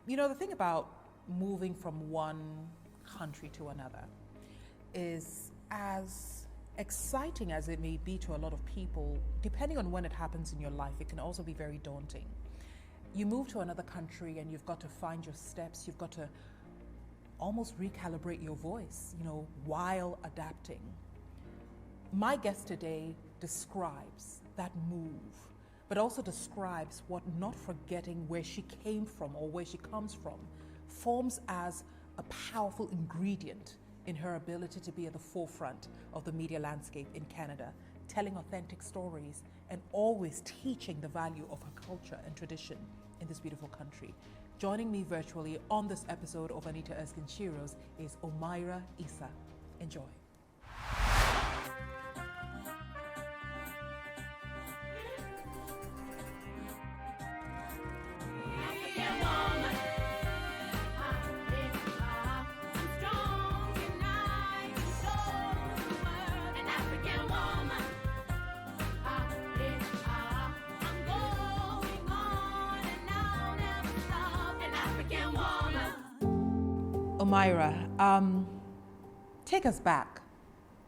You know, the thing about moving from one country to another is as exciting as it may be to a lot of people, depending on when it happens in your life, it can also be very daunting. You move to another country and you've got to find your steps, you've got to almost recalibrate your voice, while adapting. My guest today describes that move, but also describes what not forgetting where she came from or where she comes from forms as a powerful ingredient in her ability to be at the forefront of the media landscape in Canada, telling authentic stories and always teaching the value of her culture and tradition in this beautiful country. Joining me virtually on this episode of Anita Erskine Shiros is Omayra ISSA. Enjoy. Omayra, take us back,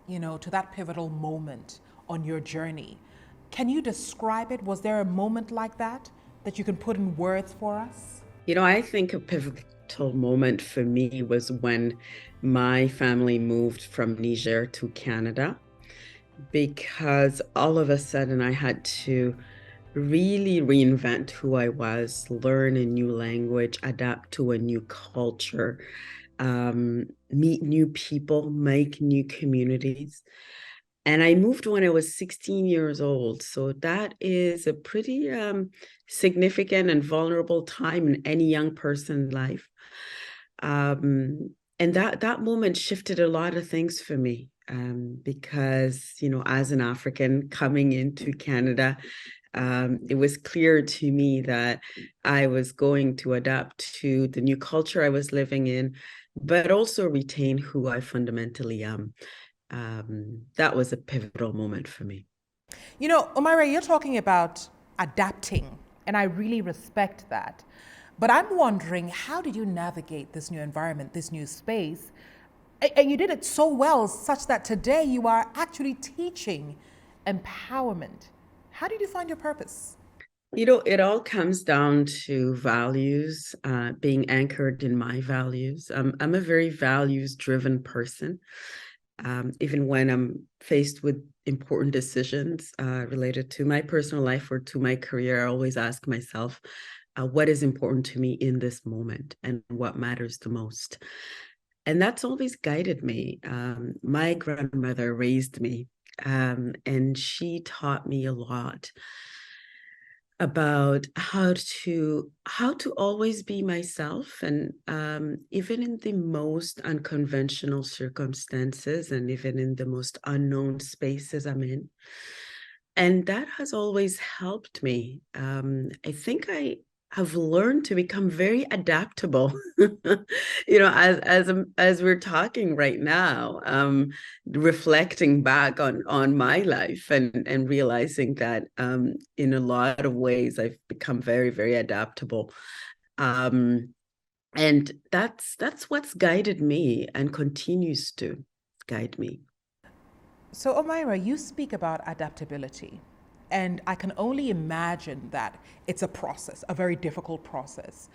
to that pivotal moment on your journey. Can you describe it? Was there a moment like that you can put in words for us? I think a pivotal moment for me was when my family moved from Niger to Canada, because all of a sudden I had to really reinvent who I was, learn a new language, adapt to a new culture, meet new people, make new communities. And I moved when I was 16 years old. So that is a pretty significant and vulnerable time in any young person's life. And that moment shifted a lot of things for me, because, as an African coming into Canada, it was clear to me that I was going to adapt to the new culture I was living in, but also retain who I fundamentally am. That was a pivotal moment for me. Omayra, you're talking about adapting, and I really respect that. But I'm wondering, how did you navigate this new environment, this new space? And you did it so well, such that today you are actually teaching empowerment. How did you find your purpose? It all comes down to values, being anchored in my values. I'm a very values-driven person. Even when I'm faced with important decisions related to my personal life or to my career, I always ask myself, what is important to me in this moment and what matters the most? And that's always guided me. My grandmother raised me, and she taught me a lot about how to always be myself, and even in the most unconventional circumstances and even in the most unknown spaces I'm in. And that has always helped me. I think I have learned to become very adaptable. As we're talking right now, reflecting back on my life and realizing that in a lot of ways I've become very, very adaptable. Um, and that's what's guided me and continues to guide me. So, Omayra, you speak about adaptability, and I can only imagine that it's a process, a very difficult process.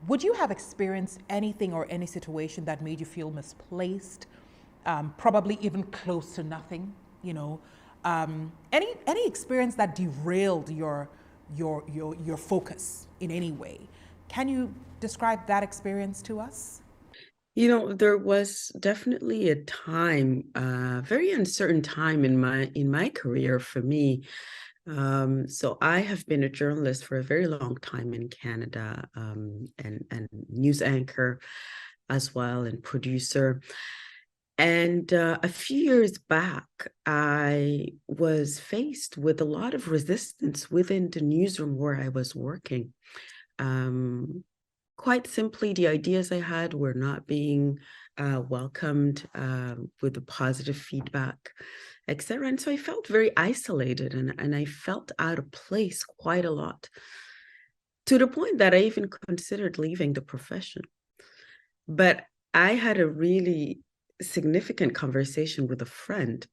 Would you have experienced anything or any situation that made you feel misplaced, probably even close to nothing? Any experience that derailed your focus in any way? Can you describe that experience to us? There was definitely a time, very uncertain time in my career for me. So I have been a journalist for a very long time in Canada, and news anchor as well, and producer. And a few years back, I was faced with a lot of resistance within the newsroom where I was working. Um, Quite simply, the ideas I had were not being welcomed with the positive feedback, etc. And so I felt very isolated, and I felt out of place quite a lot. to the point that I even considered leaving the profession. But I had a really significant conversation with a friend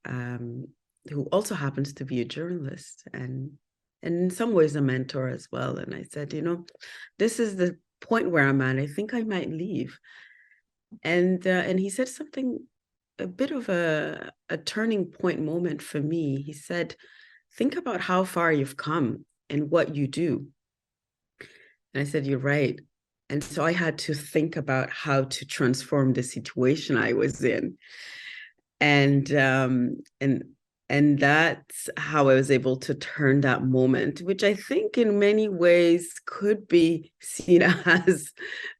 who also happens to be a journalist and in some ways a mentor as well. And I said, this is the point where I'm at. I think I might leave. And he said something, a bit of a turning point moment for me. He said, think about how far you've come and what you do. And I said, you're right. And so I had to think about how to transform the situation I was in. And and that's how I was able to turn that moment, which I think in many ways could be seen as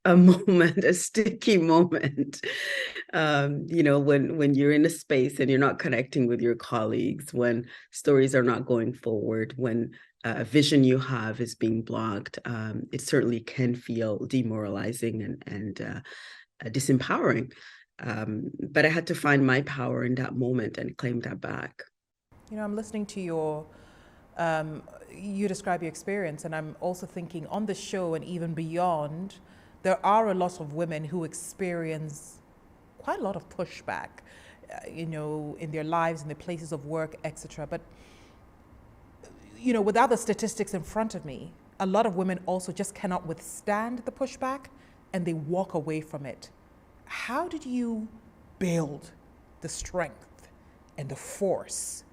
a moment, a sticky moment. When you're in a space and you're not connecting with your colleagues, when stories are not going forward, when a vision you have is being blocked, it certainly can feel demoralizing and disempowering. But I had to find my power in that moment and claim that back. I'm listening to you describe your experience, and I'm also thinking on the show and even beyond, there are a lot of women who experience quite a lot of pushback, in their lives, in their places of work, etc. But, without the statistics in front of me, a lot of women also just cannot withstand the pushback and they walk away from it. How did you build the strength and the force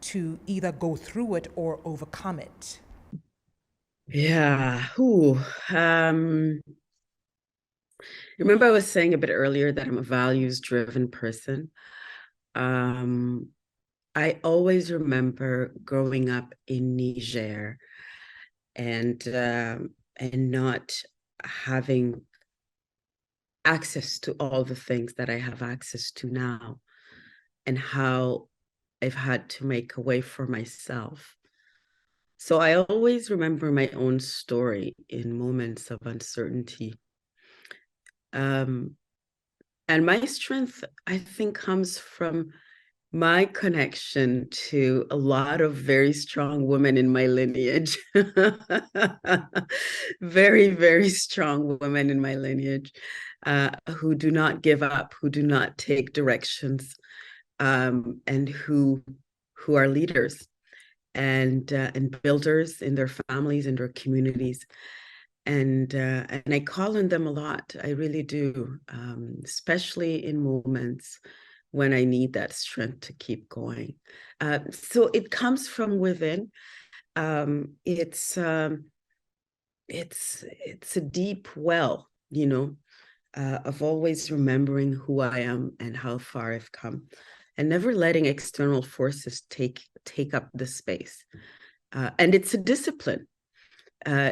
to either go through it or overcome it? Yeah. Remember I was saying a bit earlier that I'm a values-driven person. I always remember growing up in Niger and not having access to all the things that I have access to now, and how I've had to make a way for myself. So I always remember my own story in moments of uncertainty. And my strength, I think, comes from my connection to a lot of very strong women in my lineage. Very, very strong women in my lineage who do not give up, who do not take directions, and who are leaders and builders in their families and their communities. And I call on them a lot. I really do, especially in moments when I need that strength to keep going. So it comes from within. It's a deep well, of always remembering who I am and how far I've come, and never letting external forces take up the space. And it's a discipline.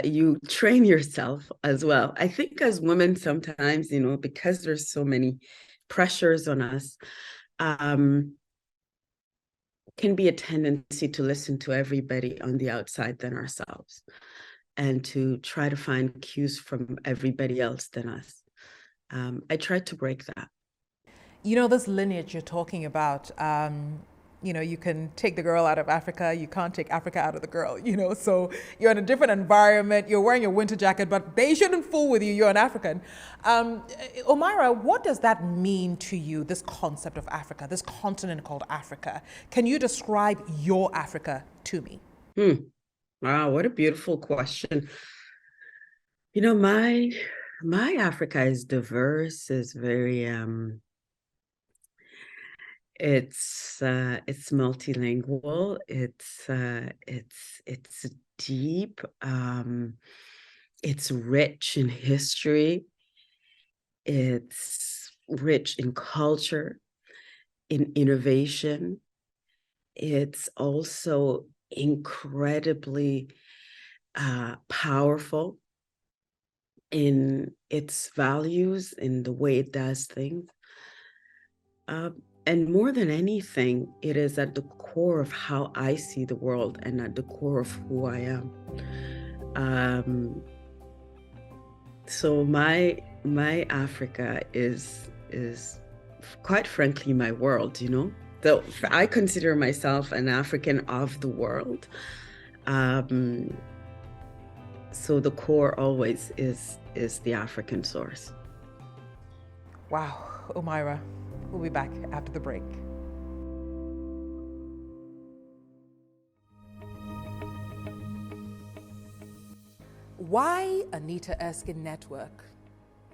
You train yourself as well. I think as women sometimes, because there's so many pressures on us, can be a tendency to listen to everybody on the outside than ourselves, and to try to find cues from everybody else than us. I try to break that. This lineage you're talking about, you can take the girl out of Africa, you can't take Africa out of the girl, so you're in a different environment, you're wearing your winter jacket, but they shouldn't fool with you, you're an African. Omayra, what does that mean to you, this concept of Africa, this continent called Africa? Can you describe your Africa to me? Wow, what a beautiful question. My Africa is diverse, is very it's multilingual. It's deep. It's rich in history. It's rich in culture, in innovation. It's also incredibly powerful in its values, in the way it does things. And more than anything, it is at the core of how I see the world and at the core of who I am. So my Africa is quite frankly my world, So I consider myself an African of the world. So the core always is the African source. Wow, Omayra, we'll be back after the break. Why Anita Erskine Network?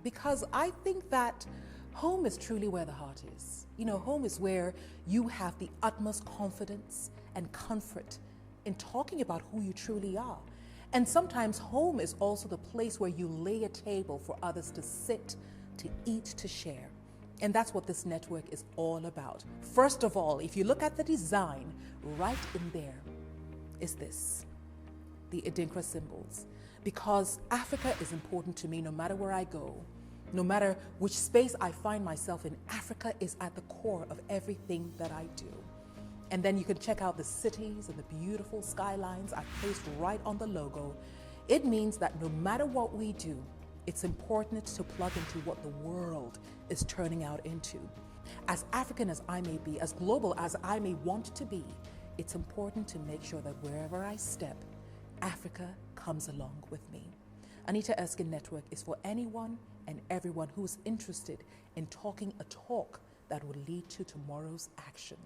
Because I think that home is truly where the heart is. You know, home is where you have the utmost confidence and comfort in talking about who you truly are. And sometimes home is also the place where you lay a table for others to sit, to eat, to share. And that's what this network is all about. First of all, if you look at the design, right in there is this, the Adinkra symbols. Because Africa is important to me no matter where I go, no matter which space I find myself in. Africa is at the core of everything that I do. And then you can check out the cities and the beautiful skylines I've placed right on the logo. It means that no matter what we do, it's important to plug into what the world is turning out into. As African as I may be, as global as I may want to be, it's important to make sure that wherever I step, Africa comes along with me. Anita Erskine Network is for anyone and everyone who is interested in talking a talk that will lead to tomorrow's action.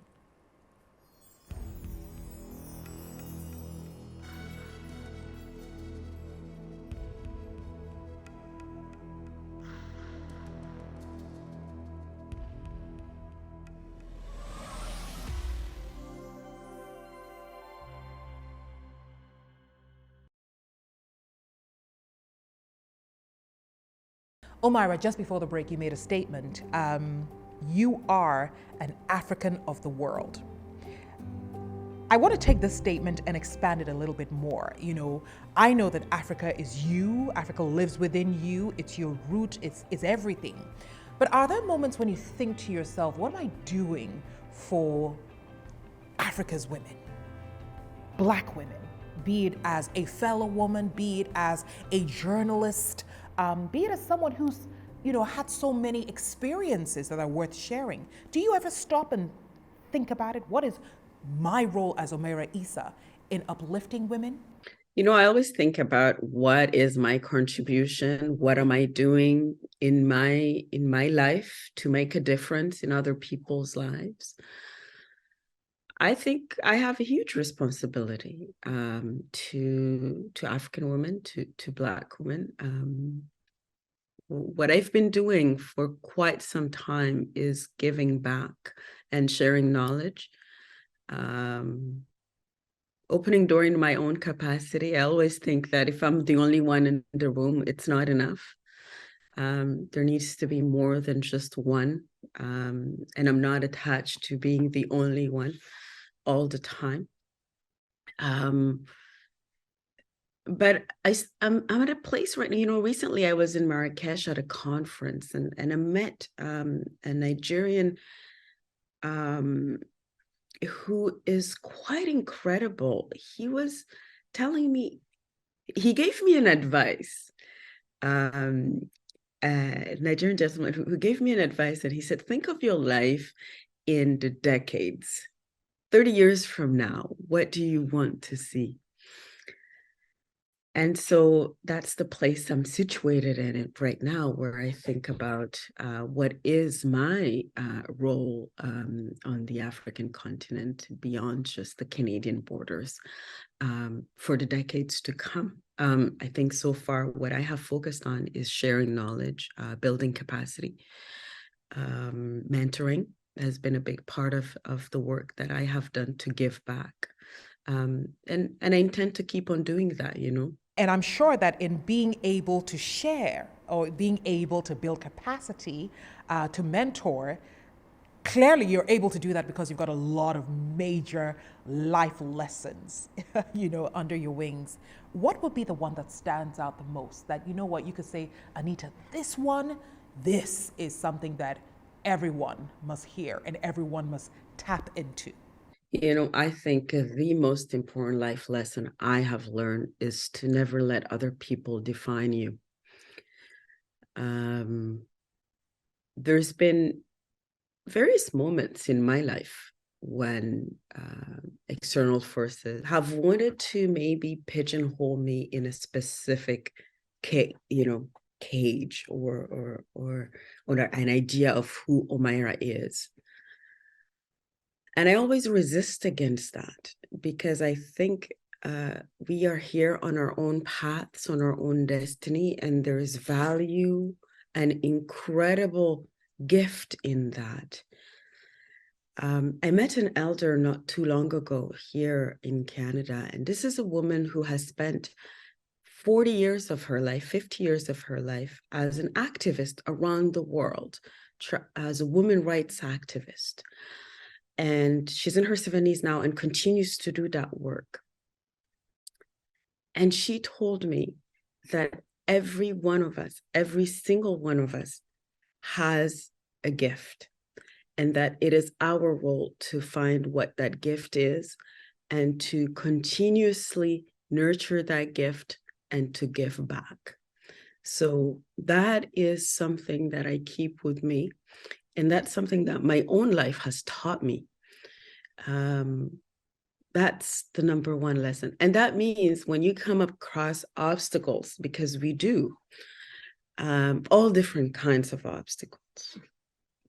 Omayra, just before the break, you made a statement. You are an African of the world. I want to take this statement and expand it a little bit more. You know, I know that Africa is you, Africa lives within you, it's your root, it's everything. But are there moments when you think to yourself, what am I doing for Africa's women, Black women? Be it as a fellow woman, be it as a journalist, be it as someone who's, you know, had so many experiences that are worth sharing. Do you ever stop and think about it? What is my role as Omayra ISSA in uplifting women? You know, I always think about what is my contribution? What am I doing in my life to make a difference in other people's lives? I think I have a huge responsibility to African women, to Black women. What I've been doing for quite some time is giving back and sharing knowledge, opening door in my own capacity. I always think that if I'm the only one in the room, it's not enough. There needs to be more than just one. And I'm not attached to being the only one all the time. But I'm at a place right now, you know, recently I was in Marrakesh at a conference and I met a Nigerian who is quite incredible. He was telling me, he gave me an advice, a Nigerian gentleman who gave me an advice, and he said, think of your life in the decades. 30 years from now, what do you want to see? And so that's the place I'm situated in it right now, where I think about what is my role on the African continent beyond just the Canadian borders for the decades to come. I think so far what I have focused on is sharing knowledge, building capacity, mentoring has been a big part of the work that I have done to give back. And I intend to keep on doing that, you know. And I'm sure that in being able to share or being able to build capacity to mentor, clearly you're able to do that because you've got a lot of major life lessons, you know, under your wings. What would be the one that stands out the most? That, you know what, you could say, Anita, this is something that everyone must hear and everyone must tap into. You know, I think the most important life lesson I have learned is to never let other people define you. There's been various moments in my life when external forces have wanted to maybe pigeonhole me in a specific cage or an idea of who Omayra is. And I always resist against that, because I think we are here on our own paths, on our own destiny, and there is value and incredible gift in that. I met an elder not too long ago here in Canada, and this is a woman who has spent 40 years of her life, 50 years of her life as an activist around the world, as a women rights activist. And she's in her 70s now and continues to do that work. And she told me that every one of us, every single one of us, has a gift, and that it is our role to find what that gift is and to continuously nurture that gift and to give back. So that is something that I keep with me. And that's something that my own life has taught me. That's the number one lesson. And that means when you come across obstacles, because we do, all different kinds of obstacles,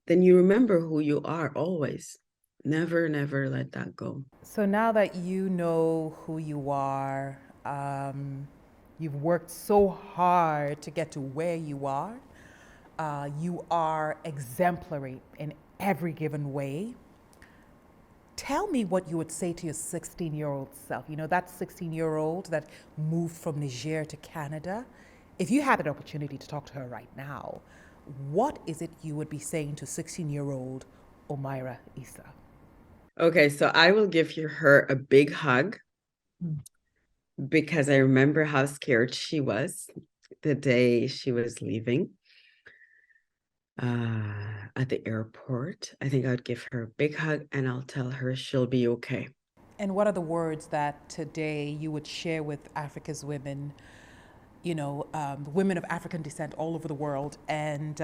then you remember who you are always. Never, never let that go. So now that you know who you are, you've worked so hard to get to where you are. You are exemplary in every given way. Tell me what you would say to your 16-year-old self. You know, that 16-year-old that moved from Niger to Canada. If you had an opportunity to talk to her right now, what is it you would be saying to 16-year-old Omayra ISSA? Okay, so I will give her a big hug, because I remember how scared she was the day she was leaving at the airport. I think I would give her a big hug and I'll tell her she'll be okay. And what are the words that today you would share with Africa's women, women of African descent all over the world, and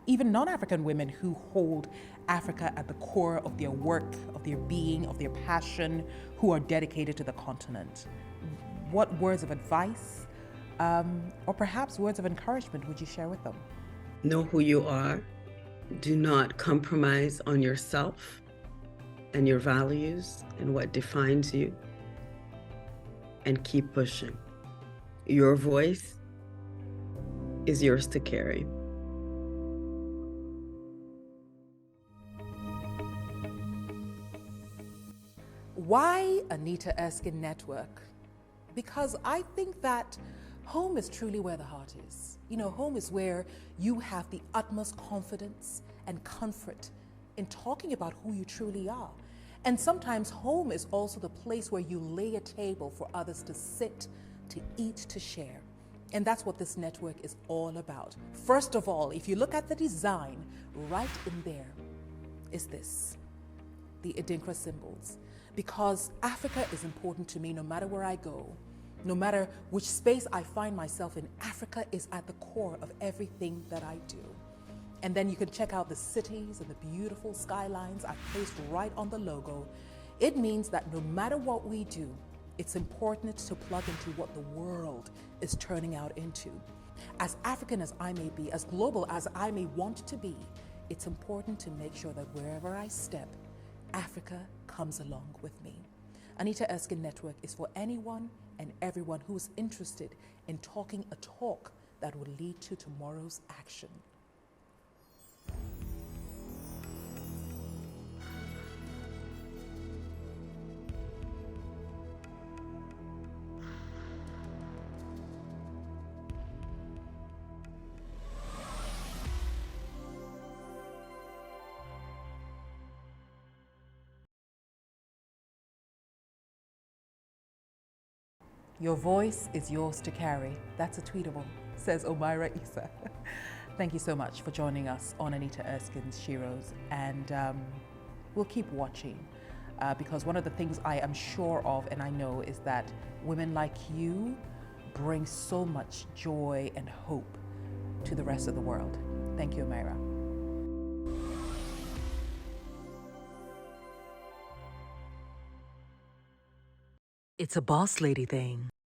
even non-African women who hold Africa at the core of their work, of their being, of their passion, who are dedicated to the continent? What words of advice or perhaps words of encouragement would you share with them? Know who you are. Do not compromise on yourself and your values and what defines you. And keep pushing. Your voice is yours to carry. Why Anita Erskine Network? Because I think that home is truly where the heart is. You know, home is where you have the utmost confidence and comfort in talking about who you truly are. And sometimes home is also the place where you lay a table for others to sit, to eat, to share. And that's what this network is all about. First of all, if you look at the design, right in there is this, the Adinkra symbols. Because Africa is important to me no matter where I go, no matter which space I find myself in. Africa is at the core of everything that I do. And then you can check out the cities and the beautiful skylines I've placed right on the logo. It means that no matter what we do, it's important to plug into what the world is turning out into. As African as I may be, as global as I may want to be, it's important to make sure that wherever I step, Africa comes along with me. Anita Erskine Network is for anyone and everyone who is interested in talking a talk that will lead to tomorrow's action. Your voice is yours to carry. That's a tweetable, says Omayra ISSA. Thank you so much for joining us on Anita Erskine's Sheroes. And we'll keep watching because one of the things I am sure of and I know is that women like you bring so much joy and hope to the rest of the world. Thank you, Omayra. It's a boss lady thing.